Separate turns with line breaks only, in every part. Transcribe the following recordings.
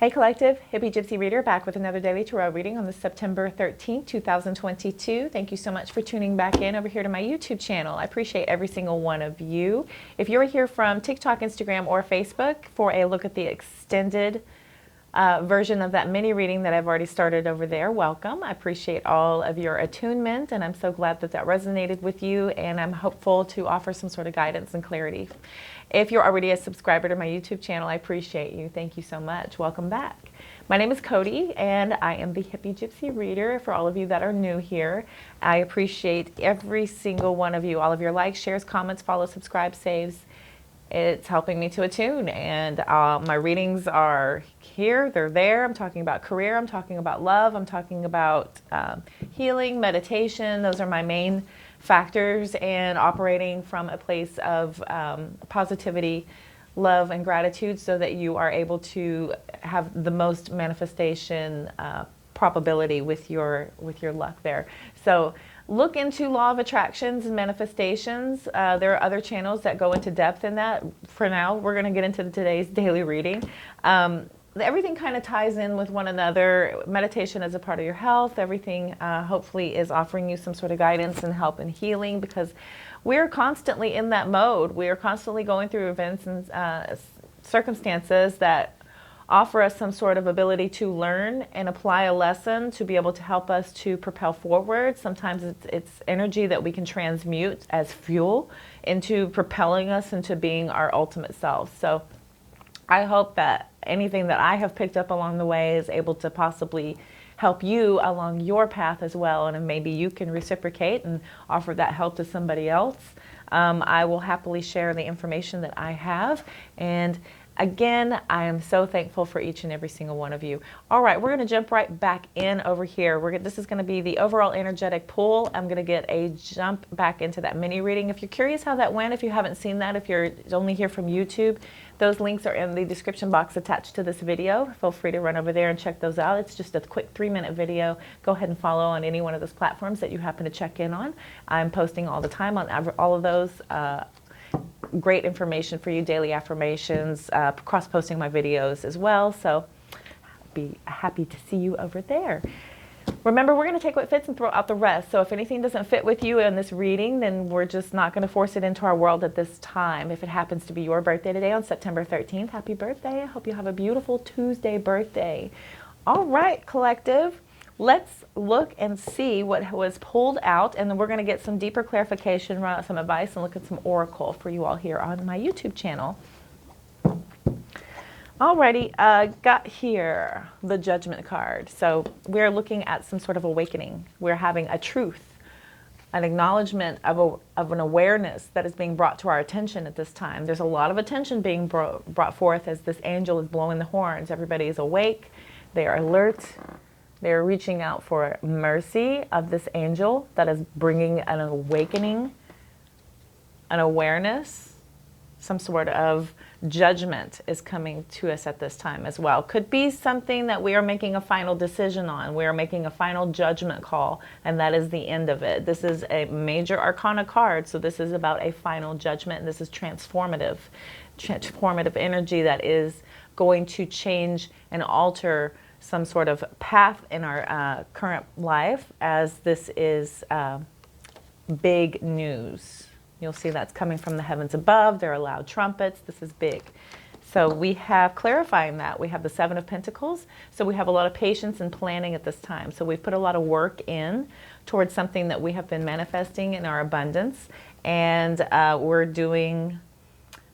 Hey Collective, Hippie Gypsy Reader back with another daily tarot reading on the September 13th, 2022. Thank you so much for tuning back in over here to my YouTube channel. I appreciate every single one of you. If you're here from TikTok, Instagram, or Facebook for a look at the extended version of that mini reading that I've already started over there, welcome. I appreciate all of your attunement, and I'm so glad that that resonated with you, and I'm hopeful to offer some sort of guidance and clarity. If you're already a subscriber to my YouTube channel, I appreciate you. Thank you so much. Welcome back. My name is Cody, and I am the Hippie Gypsy Reader. For all of you that are new here, I appreciate every single one of you, all of your likes, shares, comments, follows, subscribe, saves. It's helping me to attune, and my readings are here, they're there. I'm talking about career, I'm talking about love, I'm talking about healing, meditation. Those are my main factors, and operating from a place of positivity, love, and gratitude, so that you are able to have the most manifestation probability with your luck there. So look into law of attractions and manifestations. There are other channels that go into depth in that. For now, we're going to get into today's daily reading. Everything kind of ties in with one another. Meditation is a part of your health. Everything hopefully is offering you some sort of guidance and help and healing, because we're constantly in that mode. We are constantly going through events and circumstances that offer us some sort of ability to learn and apply a lesson to be able to help us to propel forward. Sometimes it's energy that we can transmute as fuel into propelling us into being our ultimate self. So I hope that anything that I have picked up along the way is able to possibly help you along your path as well, and maybe you can reciprocate and offer that help to somebody else. I will happily share the information that I have, and again, I am so thankful for each and every single one of you. All right, we're going to jump right back in over here. This is going to be the overall energetic pull. I'm going to get a jump back into that mini reading. If you're curious how that went, if you haven't seen that, if you're only here from YouTube, those links are in the description box attached to this video. Feel free to run over there and check those out. It's just a quick 3-minute video. Go ahead and follow on any one of those platforms that you happen to check in on. I'm posting all the time on all of those. Great information for you, daily affirmations, cross-posting my videos as well. So I'll be happy to see you over there. Remember, we're going to take what fits and throw out the rest. So if anything doesn't fit with you in this reading, then we're just not going to force it into our world at this time. If it happens to be your birthday today on September 13th, happy birthday. I hope you have a beautiful Tuesday birthday. All right, Collective. Let's look and see what was pulled out, and then we're going to get some deeper clarification, run out some advice, and look at some oracle for you all here on my YouTube channel. Alrighty, got here the Judgment card. So we're looking at some sort of awakening. We're having a truth, an acknowledgement of an awareness that is being brought to our attention at this time. There's a lot of attention being brought forth as this angel is blowing the horns. Everybody is awake. They are alert. They're reaching out for mercy of this angel that is bringing an awakening, an awareness, some sort of judgment is coming to us at this time as well. Could be something that we are making a final decision on. We are making a final judgment call, and that is the end of it. This is a major arcana card, so this is about a final judgment, and this is transformative energy that is going to change and alter some sort of path in our current life, as this is big news. You'll see that's coming from the heavens above. There are loud trumpets. This is big. So we have clarifying that. We have the 7 of Pentacles. So we have a lot of patience and planning at this time. So we've put a lot of work in towards something that we have been manifesting in our abundance. And we're doing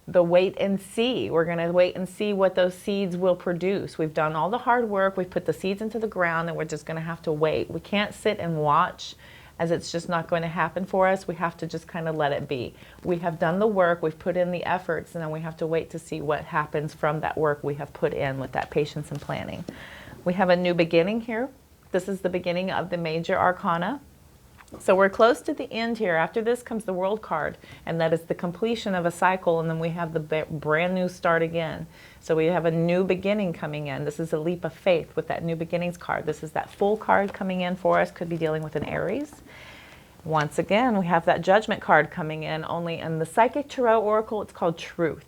the wait and see. We're going to wait and see what those seeds will produce. We've done all the hard work. We've put the seeds into the ground, and we're just going to have to wait. We can't sit and watch, as it's just not going to happen for us. We have to just kind of let it be. We have done the work, we've put in the efforts, and then we have to wait to see what happens from that work we have put in with that patience and planning. We have a new beginning here. This is the beginning of the major arcana. So we're close to the end here. After this comes the World card, and that is the completion of a cycle, and then we have the brand new start again. So we have a new beginning coming in. This is a leap of faith with that new beginnings card. This is that full card coming in for us. Could be dealing with an Aries. Once again, we have that Judgment card coming in, only in the Psychic Tarot Oracle, it's called Truth.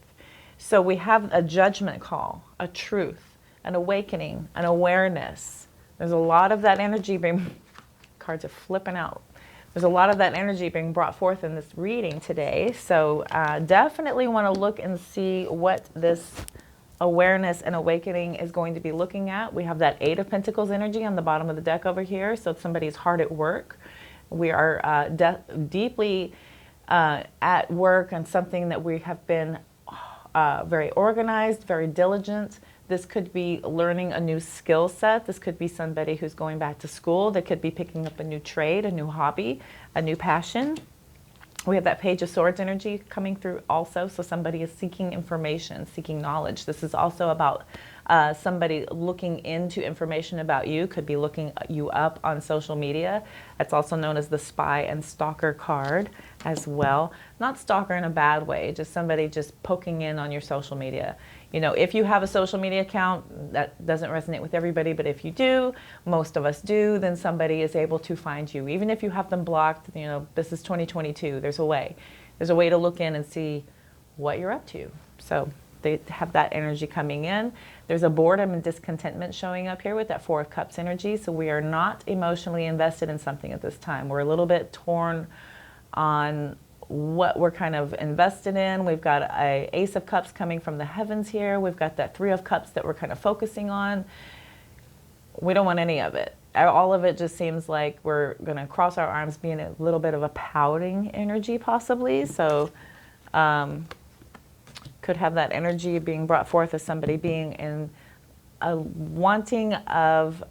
So we have a judgment call, a truth. an awakening, an awareness. There's a lot of that energy being, cards are flipping out. There's a lot of that energy being brought forth in this reading today. So definitely want to look and see what this awareness and awakening is going to be looking at. We have that Eight of Pentacles energy on the bottom of the deck over here. So somebody's hard at work. We are deeply at work on something that we have been very organized, very diligent. This could be learning a new skill set. This could be somebody who's going back to school. They could be picking up a new trade, a new hobby, a new passion. We have that Page of Swords energy coming through also. So somebody is seeking information, seeking knowledge. This is also about somebody looking into information about you, could be looking you up on social media. That's also known as the Spy and Stalker card as well. Not stalker in a bad way, just somebody just poking in on your social media. You know, if you have a social media account, that doesn't resonate with everybody, but if you do, most of us do, then somebody is able to find you. Even if you have them blocked, you know, this is 2022, there's a way. There's a way to look in and see what you're up to. So they have that energy coming in. There's a boredom and discontentment showing up here with that Four of Cups energy. So we are not emotionally invested in something at this time. We're a little bit torn on what we're kind of invested in. We've got a Ace of Cups coming from the heavens here. We've got that Three of Cups that we're kind of focusing on. We don't want any of it. All of it just seems like we're going to cross our arms, be in a little bit of a pouting energy possibly. So could have that energy being brought forth as somebody being in a wanting of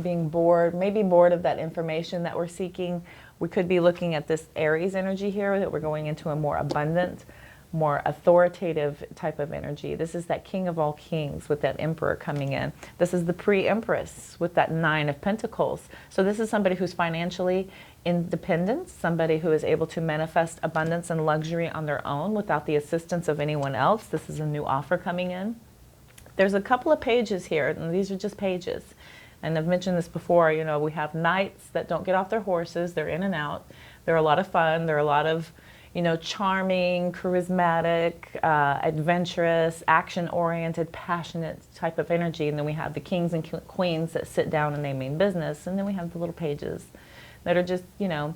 being bored, maybe bored of that information that we're seeking. We could be looking at this Aries energy here, that we're going into a more abundant, more authoritative type of energy. This is that King of all Kings with that Emperor coming in. This is the Pre-Empress with that Nine of Pentacles. So this is somebody who's financially independent, somebody who is able to manifest abundance and luxury on their own without the assistance of anyone else. This is a new offer coming in. There's a couple of pages here, and these are just pages. And I've mentioned this before, you know, we have knights that don't get off their horses. They're in and out. They're a lot of fun. They're a lot of, you know, charming, charismatic, adventurous, action-oriented, passionate type of energy. And then we have the kings and queens that sit down and they mean business. And then we have the little pages that are just, you know,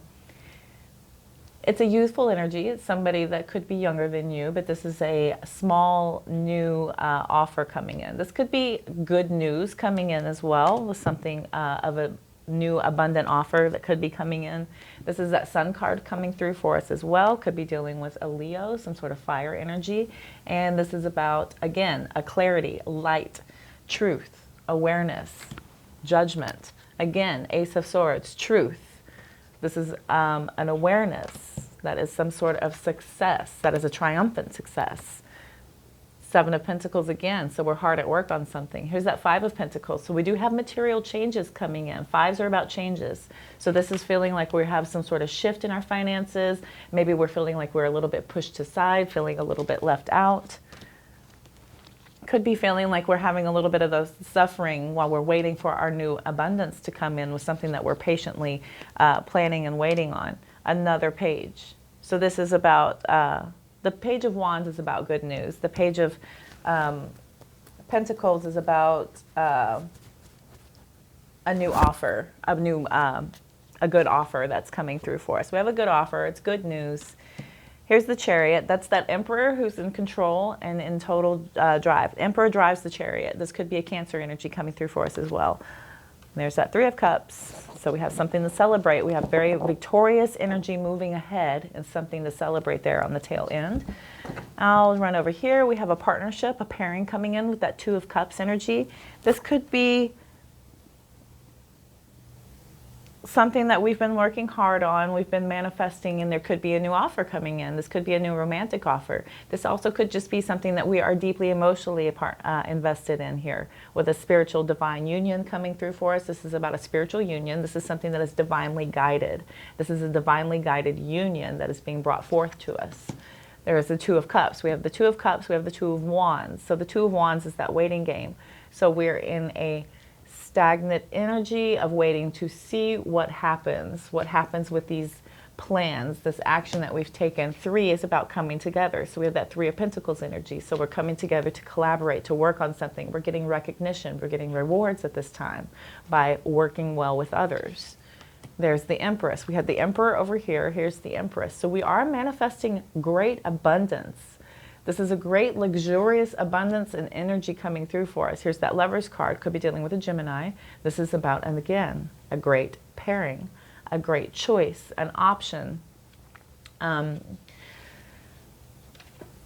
it's a youthful energy. It's somebody that could be younger than you, but this is a small new offer coming in. This could be good news coming in as well, with something of a new abundant offer that could be coming in. This is that Sun card coming through for us as well. Could be dealing with a Leo, some sort of fire energy. And this is about, again, a clarity, light, truth, awareness, judgment. Again, Ace of Swords, truth. This is an awareness that is some sort of success, that is a triumphant success. Seven of Pentacles again, so we're hard at work on something. Here's that Five of Pentacles. So we do have material changes coming in. Fives are about changes. So this is feeling like we have some sort of shift in our finances. Maybe we're feeling like we're a little bit pushed aside, feeling a little bit left out. Could be feeling like we're having a little bit of those suffering while we're waiting for our new abundance to come in with something that we're patiently planning and waiting on. Another page. So this is about, the Page of Wands is about good news. The Page of Pentacles is about a new offer, a good offer that's coming through for us. We have a good offer. It's good news. Here's the Chariot. That's that Emperor who's in control and in total drive. Emperor drives the Chariot. This could be a Cancer energy coming through for us as well. And there's that Three of Cups. So we have something to celebrate. We have very victorious energy moving ahead and something to celebrate there on the tail end. I'll run over here. We have a partnership, a pairing coming in with that Two of Cups energy. This could be something that we've been working hard on, we've been manifesting, and there could be a new offer coming in. This could be a new romantic offer. This also could just be something that we are deeply emotionally invested in here, with a spiritual divine union coming through for us. This is about a spiritual union. This is something that is divinely guided. This is a divinely guided union that is being brought forth to us. There is the Two of Cups. We have the Two of Cups. We have the Two of Wands. So the Two of Wands is that waiting game. So we're in a stagnant energy of waiting to see what happens with these plans, this action that we've taken. 3 is about coming together. So we have that 3 of Pentacles energy. So we're coming together to collaborate, to work on something. We're getting recognition. We're getting rewards at this time by working well with others. There's the Empress. We had the Emperor over here. Here's the Empress. So we are manifesting great abundance. This is a great, luxurious abundance and energy coming through for us. Here's that Lovers card. Could be dealing with a Gemini. This is about, and again, a great pairing, a great choice, an option. And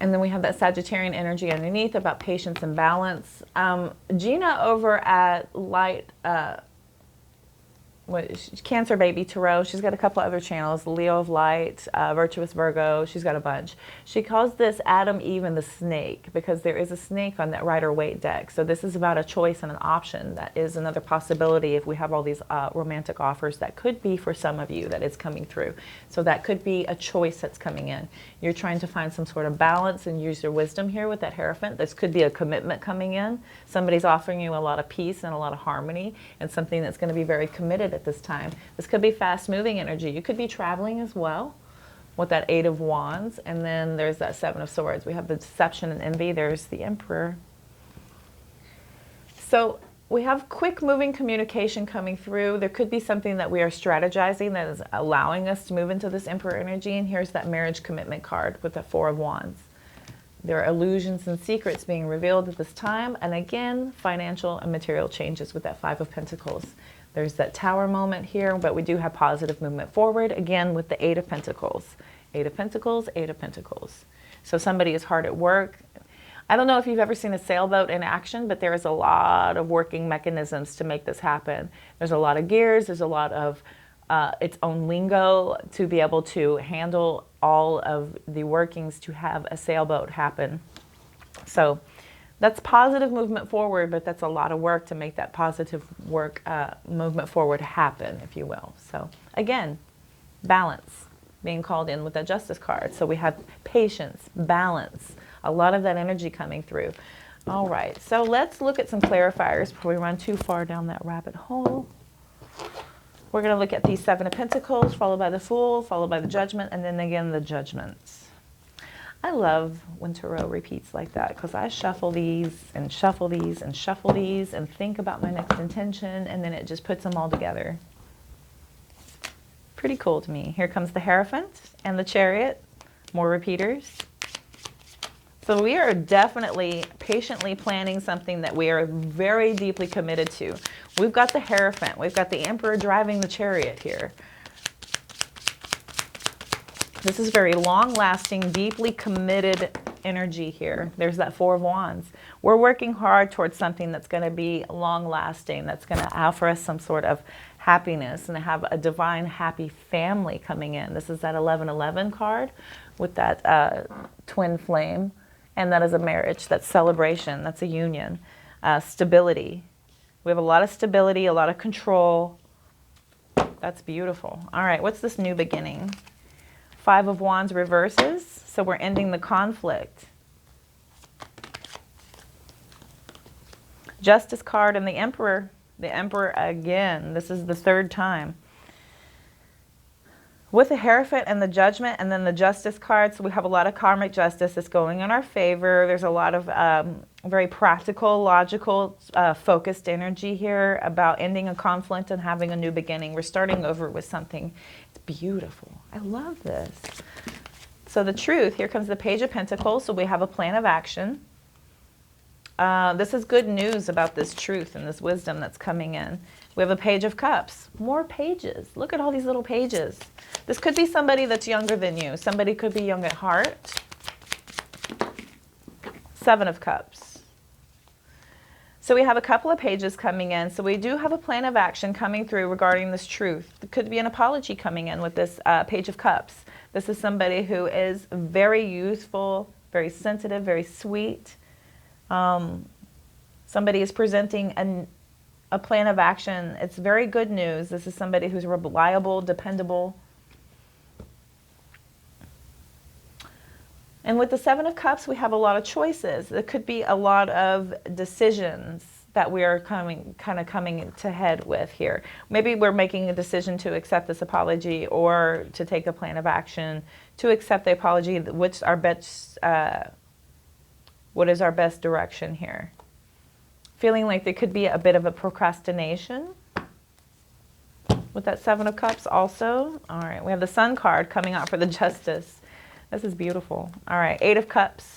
then we have that Sagittarian energy underneath about patience and balance. Gina over at Light, Cancer Baby Tarot, she's got a couple other channels, Leo of Light, Virtuous Virgo, she's got a bunch. She calls this Adam, Eve, and the Snake, because there is a snake on that Rider-Waite deck. So this is about a choice and an option. That is another possibility if we have all these romantic offers that could be for some of you that is coming through. So that could be a choice that's coming in. You're trying to find some sort of balance and use your wisdom here with that Hierophant. This could be a commitment coming in. Somebody's offering you a lot of peace and a lot of harmony and something that's going to be very committed at this time. This could be fast moving energy. You could be traveling as well with that 8 of Wands, and then there's that 7 of Swords. We have the Deception and Envy. There's the Emperor. So we have quick moving communication coming through. There could be something that we are strategizing that is allowing us to move into this Emperor energy, and here's that Marriage Commitment card with the 4 of Wands. There are illusions and secrets being revealed at this time, and again, financial and material changes with that 5 of Pentacles. There's that Tower moment here, but we do have positive movement forward, again, with the 8 of Pentacles. 8 of Pentacles, 8 of Pentacles. So somebody is hard at work. I don't know if you've ever seen a sailboat in action, but there is a lot of working mechanisms to make this happen. There's a lot of gears, there's a lot of its own lingo to be able to handle all of the workings to have a sailboat happen. So that's positive movement forward, but that's a lot of work to make that positive work movement forward happen, if you will. So again, balance being called in with that Justice card. So we have patience, balance, a lot of that energy coming through. All right, so let's look at some clarifiers before we run too far down that rabbit hole. We're going to look at the 7 of Pentacles, followed by the Fool, followed by the Judgment, and then again the Judgments. I love when Tarot repeats like that, because I shuffle these and shuffle these and shuffle these and think about my next intention, and then it just puts them all together. Pretty cool to me. Here comes the Hierophant and the Chariot, more repeaters. So we are definitely patiently planning something that we are very deeply committed to. We've got the Hierophant, we've got the Emperor driving the Chariot here. This is very long-lasting, deeply committed energy here. There's that 4 of Wands. We're working hard towards something that's going to be long-lasting, that's going to offer us some sort of happiness and have a divine, happy family coming in. This is that 1111 card with that twin flame, and that is a marriage, that's celebration, that's a union, stability. We have a lot of stability, a lot of control. That's beautiful. All right, what's this new beginning? 5 of Wands reverses, so we're ending the conflict. Justice card and the Emperor again. This is the 3rd time. With the Hierophant and the Judgment and then the Justice card, so we have a lot of karmic justice that's going in our favor. There's a lot of very practical, logical, focused energy here about ending a conflict and having a new beginning. We're starting over with something. It's beautiful. I love this. So the Truth, here comes the Page of Pentacles, so we have a plan of action. This is good news about this truth and this wisdom that's coming in. We have a Page of Cups. More pages. Look at all these little pages. This could be somebody that's younger than you. Somebody could be young at heart. 7 of Cups. So we have a couple of pages coming in. So we do have a plan of action coming through regarding this truth. There could be an apology coming in with this Page of Cups. This is somebody who is very youthful, very sensitive, very sweet. Somebody is presenting a plan of action. It's very good news. This is somebody who's reliable, dependable. And with the 7 of Cups, we have a lot of choices. There could be a lot of decisions that we are coming to head with here. Maybe we're making a decision to accept this apology or to take a plan of action to accept the apology. What is our best direction here? Feeling like there could be a bit of a procrastination with that Seven of Cups also. All right, we have the Sun card coming out for the Justice. This is beautiful. All right, Eight of Cups.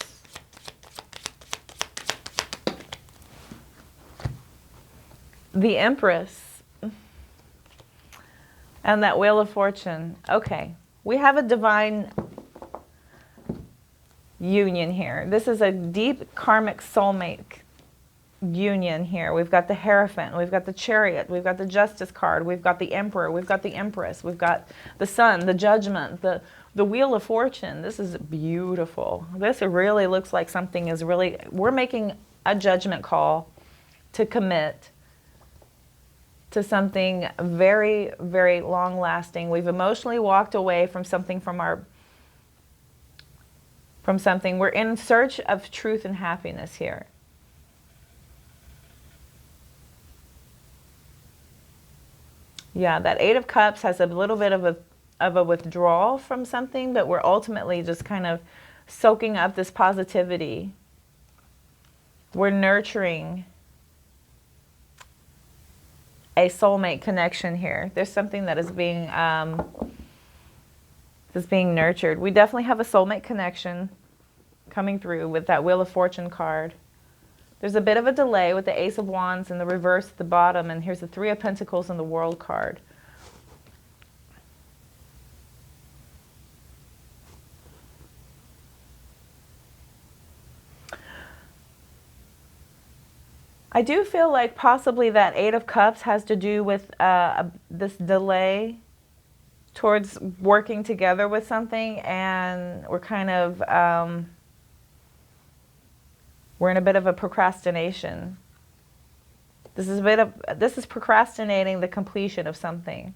The Empress. And that Wheel of Fortune. Okay, we have a divine union here. This is a deep karmic soulmate union here. We've got the Hierophant, we've got the Chariot, we've got the Justice card, we've got the Emperor, we've got the Empress, we've got the Sun, the Judgment, the Wheel of Fortune. This is beautiful. This really looks like something is really, we're making a judgment call to commit to something very, very long lasting. We've emotionally walked away from something we're in search of truth and happiness here. Yeah, that Eight of Cups has a little bit of a withdrawal from something, but we're ultimately just kind of soaking up this positivity. We're nurturing a soulmate connection here. There's something that is being nurtured. We definitely have a soulmate connection coming through with that Wheel of Fortune card. There's a bit of a delay with the Ace of Wands in the reverse at the bottom, and here's the Three of Pentacles and the World card. I do feel like possibly that Eight of Cups has to do with this delay towards working together with something, and we're kind of we're in a bit of a procrastination. This is procrastinating the completion of something.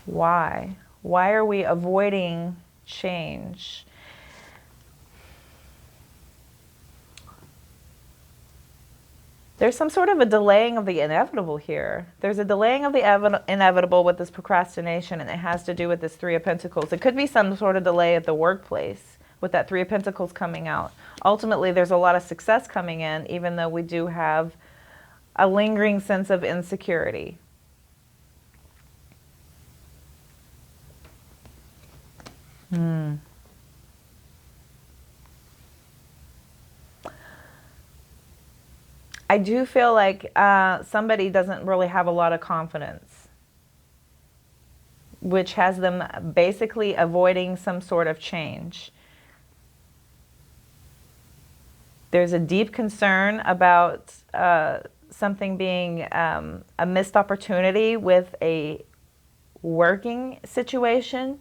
Why? Why are we avoiding change? There's some sort of a delaying of the inevitable here. There's a delaying of the inevitable with this procrastination, and it has to do with this Three of Pentacles. It could be some sort of delay at the workplace with that Three of Pentacles coming out. Ultimately, there's a lot of success coming in, even though we do have a lingering sense of insecurity. I do feel like somebody doesn't really have a lot of confidence, which has them basically avoiding some sort of change. There's a deep concern about something being a missed opportunity with a working situation,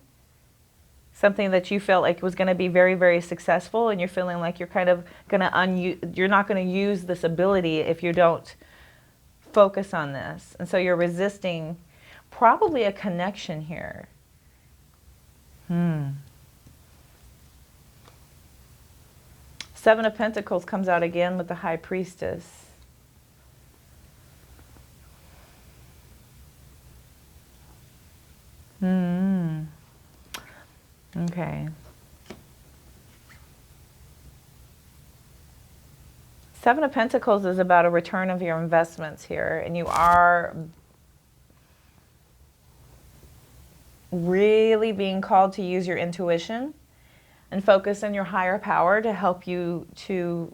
something that you felt like was going to be very, very successful, and you're feeling like you're kind of going to you're not going to use this ability if you don't focus on this. And so you're resisting probably a connection here. Seven of Pentacles comes out again with the High Priestess. Okay. Seven of Pentacles is about a return of your investments here, and you are really being called to use your intuition and focus on your higher power to help you to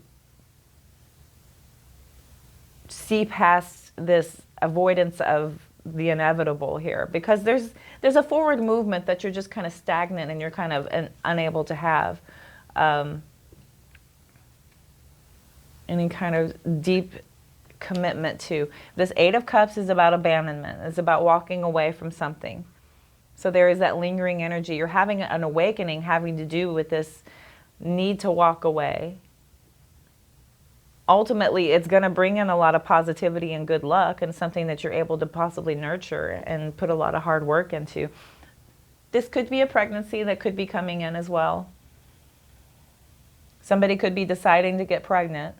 see past this avoidance of the inevitable here, because there's a forward movement that you're just kind of stagnant and you're kind of unable to have any kind of deep commitment to. This Eight of Cups is about abandonment. It's about walking away from something. So there is that lingering energy. You're having an awakening having to do with this need to walk away. Ultimately, it's going to bring in a lot of positivity and good luck, and something that you're able to possibly nurture and put a lot of hard work into. This could be a pregnancy that could be coming in as well. Somebody could be deciding to get pregnant.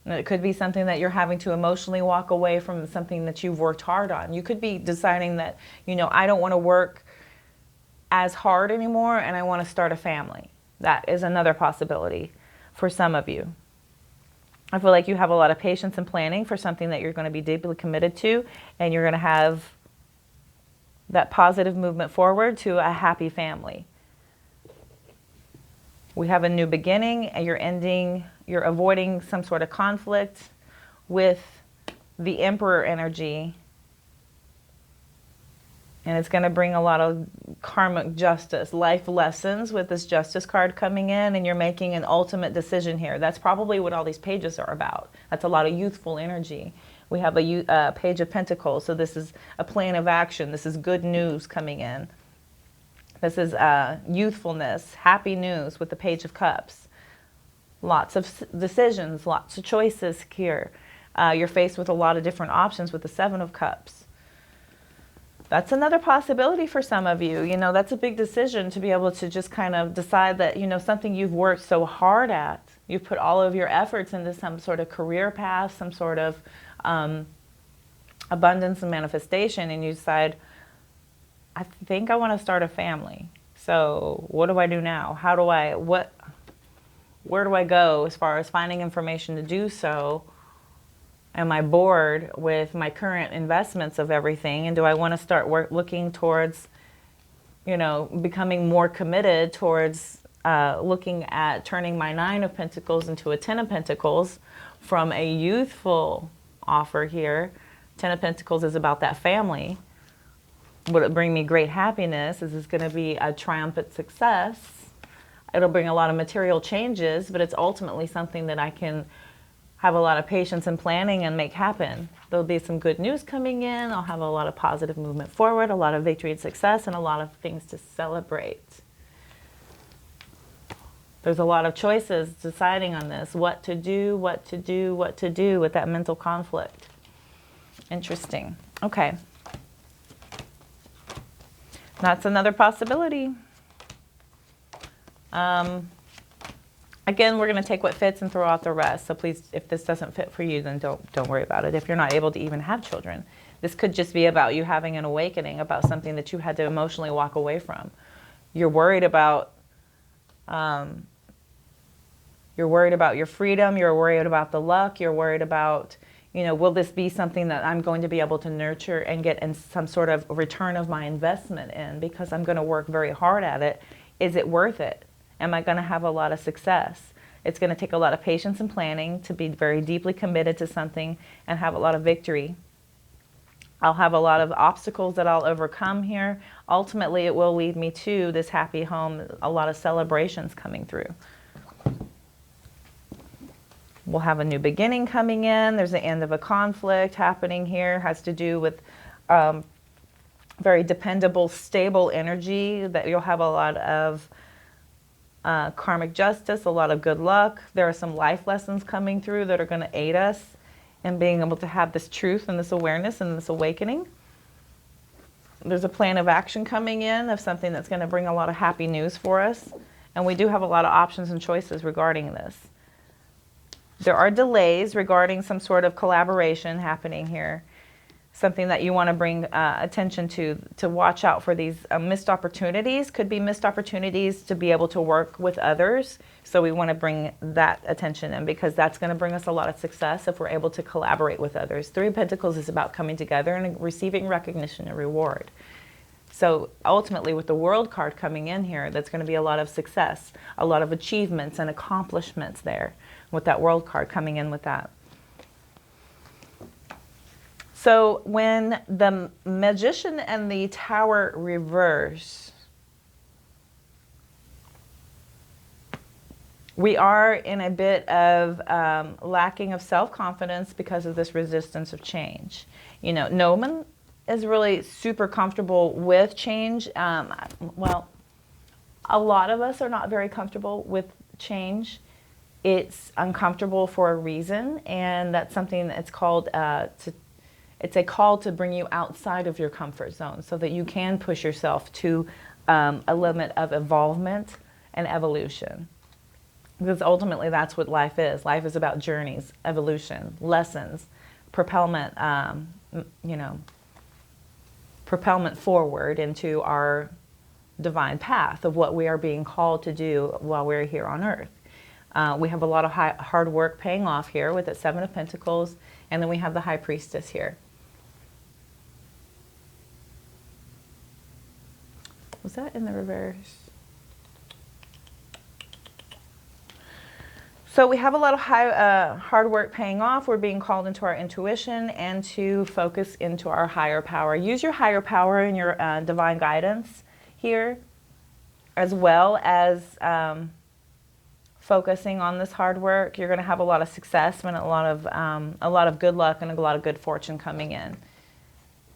And it could be something that you're having to emotionally walk away from, something that you've worked hard on. You could be deciding that, you know, I don't want to work as hard anymore and I want to start a family. That is another possibility for some of you. I feel like you have a lot of patience and planning for something that you're going to be deeply committed to, and you're going to have that positive movement forward to a happy family. We have a new beginning, and you're avoiding some sort of conflict with the Emperor energy. And it's going to bring a lot of karmic justice, life lessons with this Justice card coming in, and you're making an ultimate decision here. That's probably what all these pages are about. That's a lot of youthful energy. We have a Page of Pentacles, so this is a plan of action. This is good news coming in. This is youthfulness, happy news with the Page of Cups. Lots of decisions, lots of choices here. You're faced with a lot of different options with the Seven of Cups. That's another possibility for some of you. You know, that's a big decision to be able to just kind of decide that, you know, something you've worked so hard at, you've put all of your efforts into some sort of career path, some sort of abundance and manifestation, and you decide, I think I want to start a family. So what do I do now? Where do I go as far as finding information to do so? Am I bored with my current investments of everything? And do I want to start looking towards, you know, becoming more committed towards looking at turning my Nine of Pentacles into a Ten of Pentacles from a youthful offer here? Ten of Pentacles is about that family. Would it bring me great happiness? Is this going to be a triumphant success? It'll bring a lot of material changes, but it's ultimately something that I can have a lot of patience and planning and make happen. There'll be some good news coming in. I'll have a lot of positive movement forward, a lot of victory and success, and a lot of things to celebrate. There's a lot of choices deciding on this, what to do with that mental conflict. Interesting. Okay. That's another possibility. Again, we're going to take what fits and throw out the rest. So please, if this doesn't fit for you, then don't worry about it. If you're not able to even have children, this could just be about you having an awakening about something that you had to emotionally walk away from. You're worried about your freedom. You're worried about the luck. You're worried about, you know, will this be something that I'm going to be able to nurture and get in some sort of return of my investment in, because I'm going to work very hard at it. Is it worth it? Am I going to have a lot of success? It's going to take a lot of patience and planning to be very deeply committed to something and have a lot of victory. I'll have a lot of obstacles that I'll overcome here. Ultimately, it will lead me to this happy home, a lot of celebrations coming through. We'll have a new beginning coming in. There's the end of a conflict happening here. It has to do with very dependable, stable energy, that you'll have a lot of karmic justice, a lot of good luck. There are some life lessons coming through that are going to aid us in being able to have this truth and this awareness and this awakening. There's a plan of action coming in of something that's going to bring a lot of happy news for us. And we do have a lot of options and choices regarding this. There are delays regarding some sort of collaboration happening here. Something that you want to bring attention to watch out for these missed opportunities. Could be missed opportunities to be able to work with others. So we want to bring that attention in, because that's going to bring us a lot of success if we're able to collaborate with others. Three of Pentacles is about coming together and receiving recognition and reward. So ultimately, with the World card coming in here, that's going to be a lot of success, a lot of achievements and accomplishments there with that World card coming in with that. So when the Magician and the Tower reverse, we are in a bit of lacking of self-confidence because of this resistance of change. You know, no one is really super comfortable with change. Well, a lot of us are not very comfortable with change. It's uncomfortable for a reason, and that's something that's called it's a call to bring you outside of your comfort zone so that you can push yourself to a limit of evolvement and evolution. Because ultimately that's what life is. Life is about journeys, evolution, lessons, propelment, you know, propelment forward into our divine path of what we are being called to do while we're here on earth. We have a lot of hard work paying off here with the Seven of Pentacles, and then we have the High Priestess here. Was that in the reverse? So we have a lot of hard work paying off. We're being called into our intuition and to focus into our higher power. Use your higher power in your divine guidance here, as well as focusing on this hard work. You're going to have a lot of success and a lot of good luck and a lot of good fortune coming in.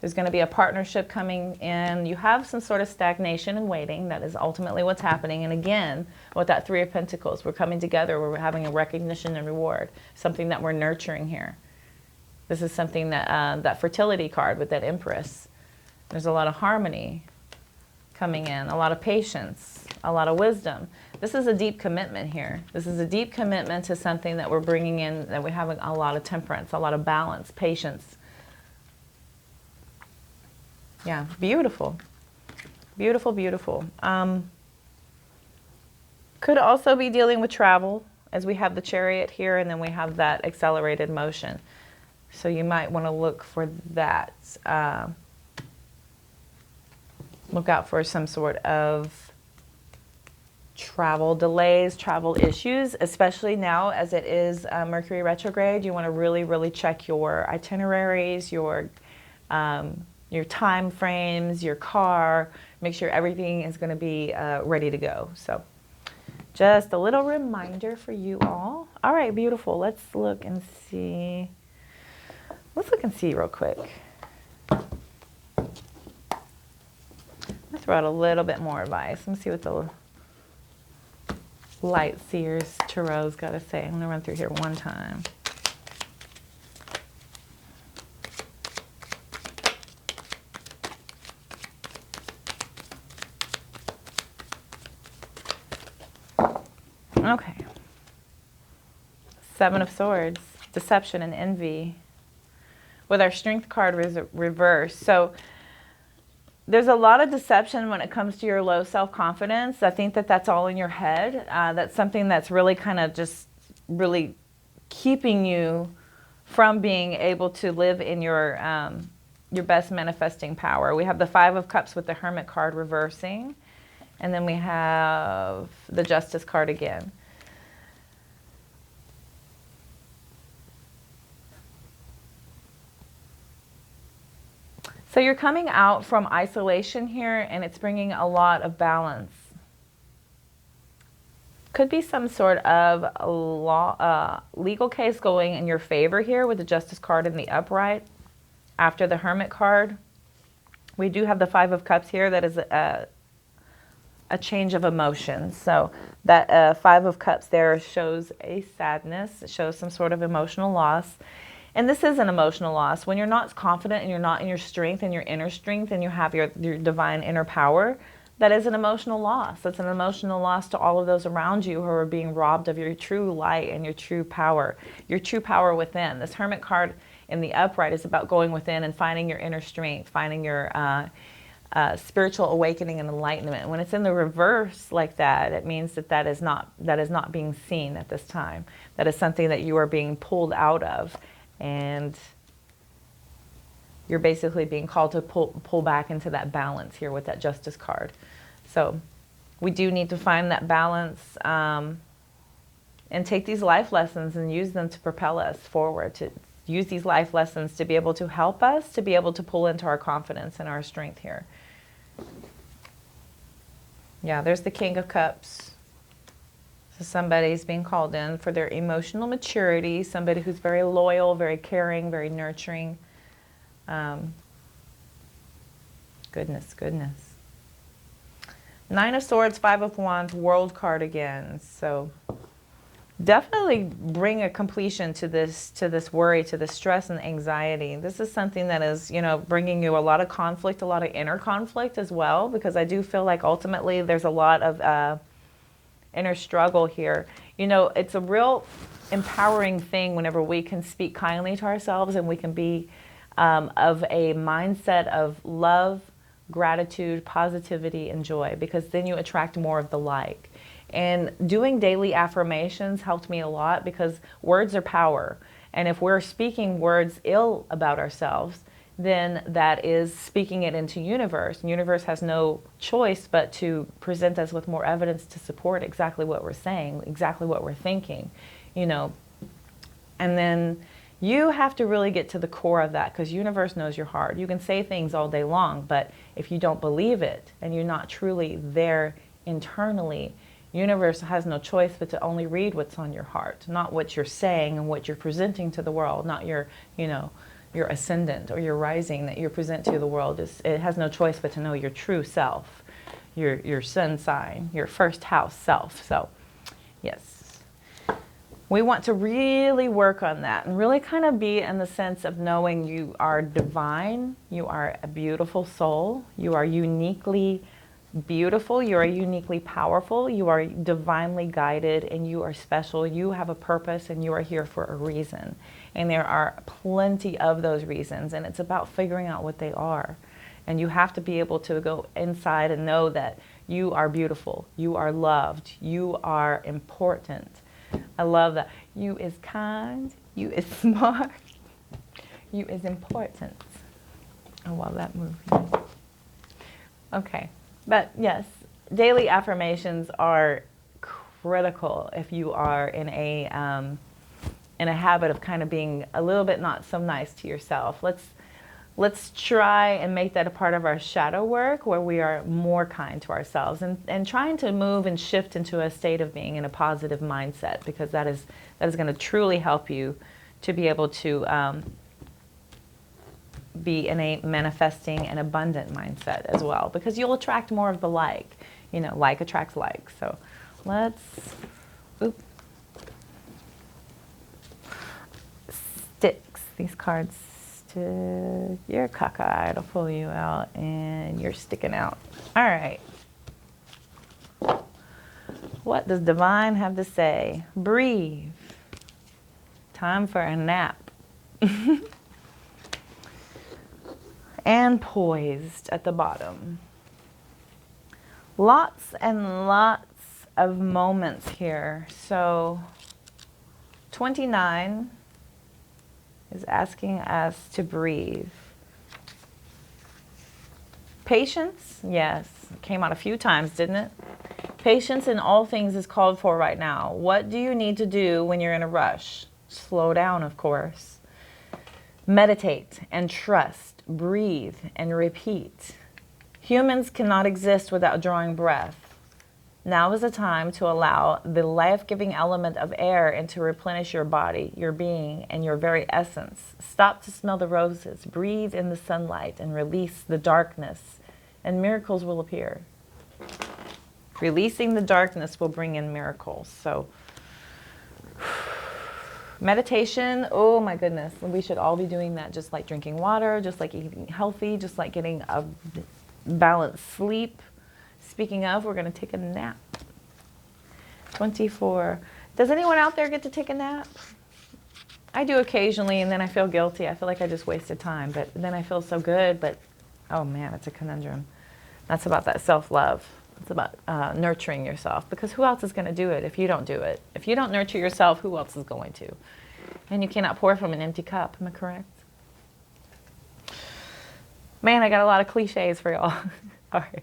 There's going to be a partnership coming in. You have some sort of stagnation and waiting. That is ultimately what's happening. And again, with that Three of Pentacles, we're coming together. We're having a recognition and reward, something that we're nurturing here. This is something that, that fertility card with that Empress. There's a lot of harmony coming in, a lot of patience, a lot of wisdom. This is a deep commitment here. This is a deep commitment to something that we're bringing in, that we have a lot of temperance, a lot of balance, patience. Yeah, beautiful. Beautiful, beautiful. Could also be dealing with travel, as we have the Chariot here, and then we have that accelerated motion. So you might want to look for that. Look out for some sort of travel delays, travel issues, especially now as it is Mercury retrograde. You want to really, really check your itineraries, your time frames, your car. Make sure everything is going to be ready to go. So just a little reminder for you all. All right, beautiful. Let's look and see. Let's look and see real quick. Let's throw out a little bit more advice. Let's see what the Light Seers Tarot's got to say. I'm going to run through here one time. Okay. Seven of Swords, deception and envy. With our Strength card reversed. So there's a lot of deception when it comes to your low self-confidence. I think that that's all in your head. That's something that's really kind of just really keeping you from being able to live in your best manifesting power. We have the Five of Cups with the Hermit card reversing. And then we have the Justice card again. So you're coming out from isolation here, and it's bringing a lot of balance. Could be some sort of legal case going in your favor here with the Justice card in the upright. After the Hermit card, we do have the Five of Cups here. That is a change of emotions. So that Five of Cups there shows a sadness. It shows some sort of emotional loss. And this is an emotional loss. When you're not confident and you're not in your strength and your inner strength and you have your divine inner power, that is an emotional loss. That's an emotional loss to all of those around you who are being robbed of your true light and your true power within. This Hermit card in the upright is about going within and finding your inner strength, finding your spiritual awakening and enlightenment. When it's in the reverse like that, it means that is not being seen at this time. That is something that you are being pulled out of. And you're basically being called to pull back into that balance here with that Justice card. So we do need to find that balance and take these life lessons and use them to propel us forward, to use these life lessons to be able to help us, to be able to pull into our confidence and our strength here. Yeah, there's the King of Cups. So somebody's being called in for their emotional maturity, somebody who's very loyal, very caring, very nurturing. Goodness. Nine of Swords, Five of Wands, World card again. So definitely bring a completion to this worry, to this stress and anxiety. This is something that is, bringing you a lot of conflict, a lot of inner conflict as well, because I do feel like ultimately there's a lot of inner struggle here. You know, it's a real empowering thing whenever we can speak kindly to ourselves and we can be of a mindset of love, gratitude, positivity, and joy, because then you attract more of the like. And doing daily affirmations helped me a lot, because words are power. And if we're speaking words ill about ourselves, then that is speaking it into universe. Universe has no choice but to present us with more evidence to support exactly what we're saying, exactly what we're thinking, you know. And then you have to really get to the core of that, because universe knows your heart. You can say things all day long, but if you don't believe it and you're not truly there internally, universe has no choice but to only read what's on your heart, not what you're saying and what you're presenting to the world, not your, you know, your ascendant or your rising that you present to the world. It has no choice but to know your true self, your sun sign, your first house self. So, yes. We want to really work on that and really kind of be in the sense of knowing you are divine, you are a beautiful soul, you are uniquely beautiful, you are uniquely powerful, you are divinely guided, and you are special. You have a purpose and you are here for a reason. And there are plenty of those reasons, and it's about figuring out what they are. And you have to be able to go inside and know that you are beautiful, you are loved, you are important. I love that. You is kind, you is smart, you is important. I love that movie. Okay. But yes, daily affirmations are critical if you are in a habit of kind of being a little bit not so nice to yourself. Let's try and make that a part of our shadow work, where we are more kind to ourselves and trying to move and shift into a state of being in a positive mindset, because that is going to truly help you to be able to be in a manifesting and abundant mindset as well, because you'll attract more of the like. You know, like attracts like. So let's, sticks. These cards stick. You're cockeyed. I'll pull you out and you're sticking out. All right. What does Divine have to say? Breathe. Time for a nap. And poised at the bottom. Lots and lots of moments here. So 29 is asking us to breathe. Patience, yes, came out a few times, didn't it? Patience in all things is called for right now. What do you need to do when you're in a rush? Slow down, of course. Meditate and trust. Breathe and repeat. Humans cannot exist without drawing breath. Now is the time to allow the life-giving element of air and to replenish your body, your being, and your very essence. Stop to smell the roses. Breathe in the sunlight and release the darkness, and miracles will appear. Releasing the darkness will bring in miracles. So, meditation, oh my goodness, we should all be doing that, just like drinking water, just like eating healthy, just like getting a balanced sleep. Speaking of, we're going to take a nap. 24. Does anyone out there get to take a nap? I do occasionally, and then I feel guilty. I feel like I just wasted time, but then I feel so good, but oh man, it's a conundrum. That's about that self-love. It's about nurturing yourself, because who else is going to do it if you don't do it? If you don't nurture yourself, who else is going to? And you cannot pour from an empty cup. Am I correct? Man, I got a lot of cliches for y'all. All right.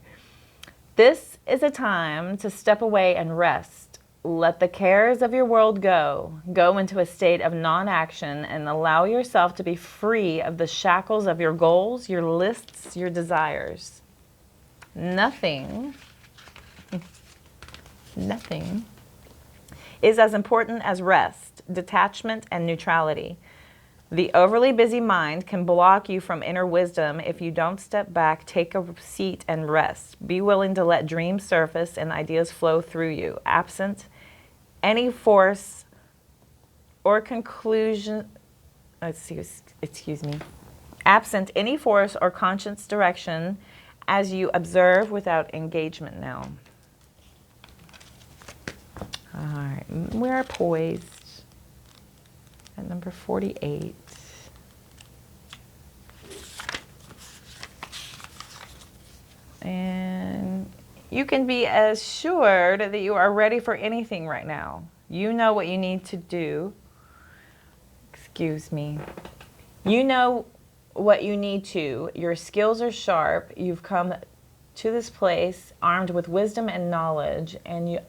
This is a time to step away and rest. Let the cares of your world go. Go into a state of non-action and allow yourself to be free of the shackles of your goals, your lists, your desires. Nothing is as important as rest, detachment, and neutrality. The overly busy mind can block you from inner wisdom if you don't step back, take a seat, and rest. Be willing to let dreams surface and ideas flow through you. Absent any force or conclusion, excuse me. Absent any force or conscious direction as you observe without engagement now. All right, we're poised at number 48. And you can be assured that you are ready for anything right now. You know what you need to do. Excuse me. You know what you need to. Your skills are sharp. You've come to this place armed with wisdom and knowledge, and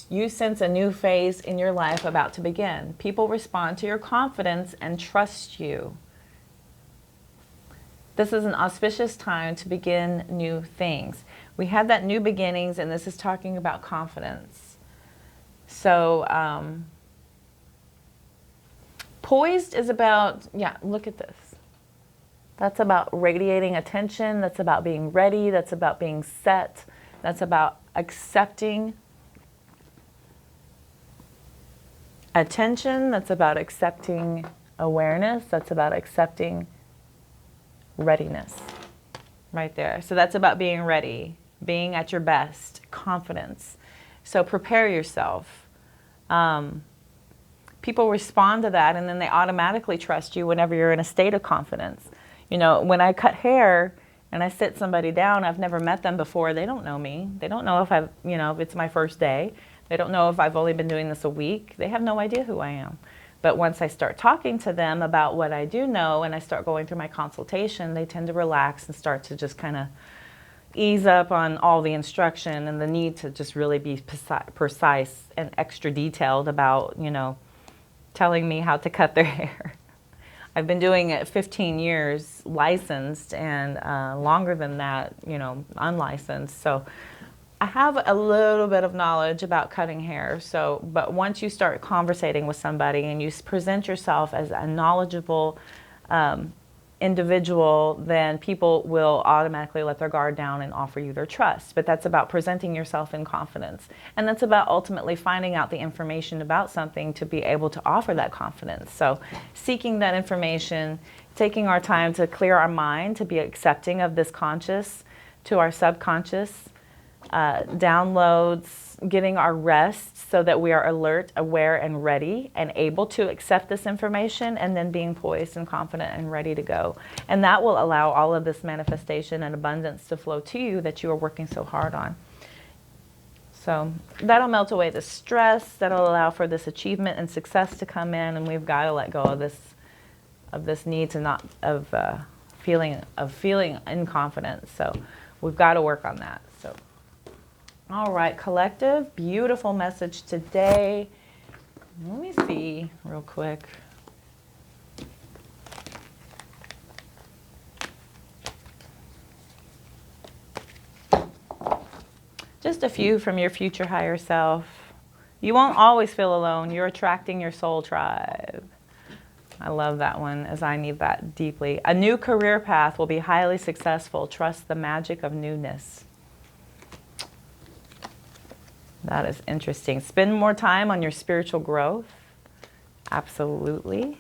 you sense a new phase in your life about to begin. People respond to your confidence and trust you. This is an auspicious time to begin new things. We had that new beginnings, and this is talking about confidence. So, poised is about, yeah, look at this. That's about radiating attention. That's about being ready. That's about being set. That's about accepting attention. That's about accepting awareness. That's about accepting readiness right there. So that's about being ready, being at your best, confidence. So prepare yourself. People respond to that, and then they automatically trust you whenever you're in a state of confidence. You know, when I cut hair and I sit somebody down, I've never met them before. They don't know me. They don't know if I've, you know, if it's my first day. They don't know if I've only been doing this a week. They have no idea who I am. But once I start talking to them about what I do know and I start going through my consultation, they tend to relax and start to just kind of ease up on all the instruction and the need to just really be precise and extra detailed about, you know, telling me how to cut their hair. I've been doing it 15 years licensed, and longer than that, you know, unlicensed. So I have a little bit of knowledge about cutting hair. So, but once you start conversating with somebody and you present yourself as a knowledgeable individual, then people will automatically let their guard down and offer you their trust. But that's about presenting yourself in confidence. And that's about ultimately finding out the information about something to be able to offer that confidence. So seeking that information, taking our time to clear our mind, to be accepting of this conscious to our subconscious, downloads, getting our rest so that we are alert, aware, and ready and able to accept this information, and then being poised and confident and ready to go. And that will allow all of this manifestation and abundance to flow to you that you are working so hard on. So that'll melt away the stress. That'll allow for this achievement and success to come in, and we've got to let go of this need to not feeling in confidence. So we've got to work on that. So. All right, collective, beautiful message today. Let me see real quick. Just a few from your future higher self. You won't always feel alone. You're attracting your soul tribe. I love that one, as I need that deeply. A new career path will be highly successful. Trust the magic of newness. That is interesting. Spend more time on your spiritual growth. Absolutely.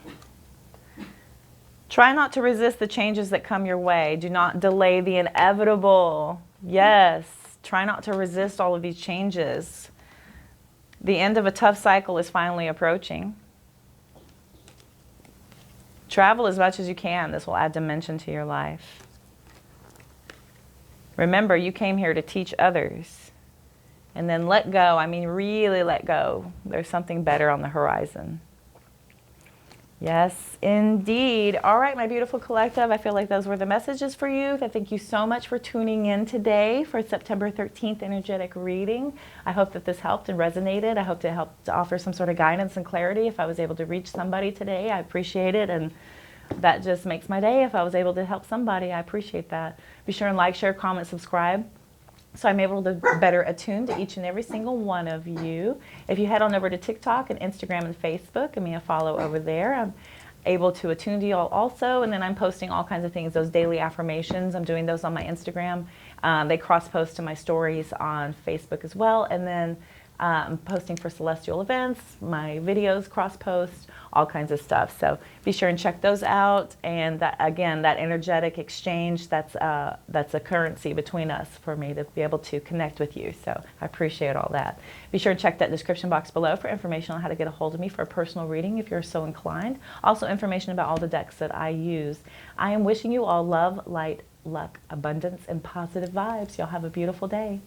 Try not to resist the changes that come your way. Do not delay the inevitable. Yes. Try not to resist all of these changes. The end of a tough cycle is finally approaching. Travel as much as you can. This will add dimension to your life. Remember, you came here to teach others. And then let go. I mean, really let go. There's something better on the horizon. Yes, indeed. All right, my beautiful collective. I feel like those were the messages for you. Thank you so much for tuning in today for September 13th energetic reading. I hope that this helped and resonated. I hope to help to offer some sort of guidance and clarity. If I was able to reach somebody today, I appreciate it. And that just makes my day. If I was able to help somebody, I appreciate that. Be sure and like, share, comment, subscribe, so I'm able to better attune to each and every single one of you. If you head on over to TikTok and Instagram and Facebook, give me a follow over there. I'm able to attune to y'all also. And then I'm posting all kinds of things, those daily affirmations. I'm doing those on my Instagram. They cross-post to my stories on Facebook as well. And then I'm posting for celestial events, my videos, cross-post, all kinds of stuff. So be sure and check those out. And that, again, that energetic exchange, that's a currency between us for me to be able to connect with you. So I appreciate all that. Be sure and check that description box below for information on how to get a hold of me for a personal reading if you're so inclined. Also information about all the decks that I use. I am wishing you all love, light, luck, abundance, and positive vibes. Y'all have a beautiful day.